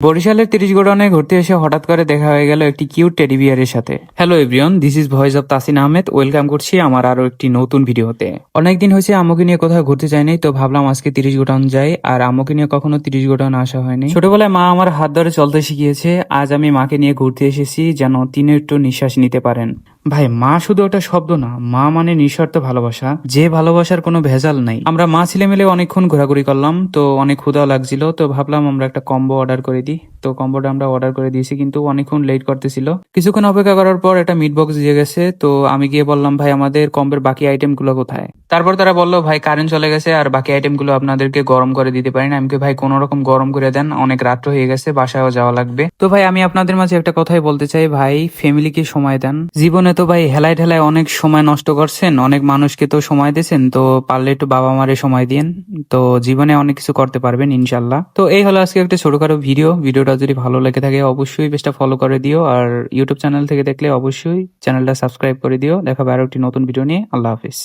বরিশালের 30 গোডাউনে ঘুরতে এসে হঠাৎ করে দেখা হয়ে গেল একটি কিউট টেডি বিয়ারের সাথে। Hello everyone, this is voice of Tasin Ahmed. Welcome করছি আমার আরো একটি নতুন ভিডিওতে। অনেকদিন হয়েছে আম্মুকে নিয়ে কোথাও ঘুরতে যাইনি, তো ভাবলাম আজকে 30 গোডাউন যাই। আর আম্মুকে নিয়ে কখনো 30 গোডাউন আসা হয়নি। ছোটবেলায় মা আমার হাত ধরে চলতে শিখিয়েছে, আজ আমি মাকে নিয়ে ঘুরতে এসেছি যেন তিনি একটু নিঃশ্বাস নিতে পারেন। ভাই, মা শুধু একটা শব্দ না, মা মানে নিঃস্বার্থ ভালোবাসা, যে ভালোবাসার কোনো ভেজাল নাই। আমরা মা ছেলে মিলে অনেকক্ষণ ঘোরাঘুরি করলাম, তো অনেক ক্ষুধা লাগছিল, তো ভাবলাম আমরা একটা কম্বো অর্ডার করে দিই। তো কম্বোটা আমরা অর্ডার করে দিয়েছি, কিন্তু অনেকক্ষণ লেট করতেছিল। কিছুক্ষণ অপেক্ষা করার পর একটা মিট বক্স দিয়ে গেছে, তো আমি গিয়ে বললাম ভাই আমাদের কম্বোর বাকি আইটেম গুলো কোথায়। তারপর তারা বললো ভাই কারেন্ট চলে গেছে আর বাকি আইটেম গুলো আপনাদেরকে গরম করে দিতে পারি না। আমি ভাই কোনো রকম গরম করে দেন, অনেক রাত্র হয়ে গেছে, বাসায়ও যাওয়া লাগবে। তো ভাই আমি আপনাদের মাঝে একটা কথাই বলতে চাই, ভাই ফ্যামিলিকে সময় দেন। জীবনে তো ভাই হেলায় ঠেলায় অনেক সময় নষ্ট করছেন, অনেক মানুষকে তো সময় দিয়েছেন, তো পারলে একটু বাবা মারে সময় দিন, তো জীবনে অনেক কিছু করতে পারবেন ইনশাল্লাহ। তো এই হলো আজকে একটা ছোটখাটো ভিডিওটা যদি ভালো লেগে থাকে অবশ্যই পেজটা ফলো করে দিও, আর ইউটিউব চ্যানেল থেকে দেখলে অবশ্যই চ্যানেলটা সাবস্ক্রাইব করে দিও। দেখা হবে আরো একটি নতুন ভিডিও নিয়ে। আল্লাহ হাফিজ।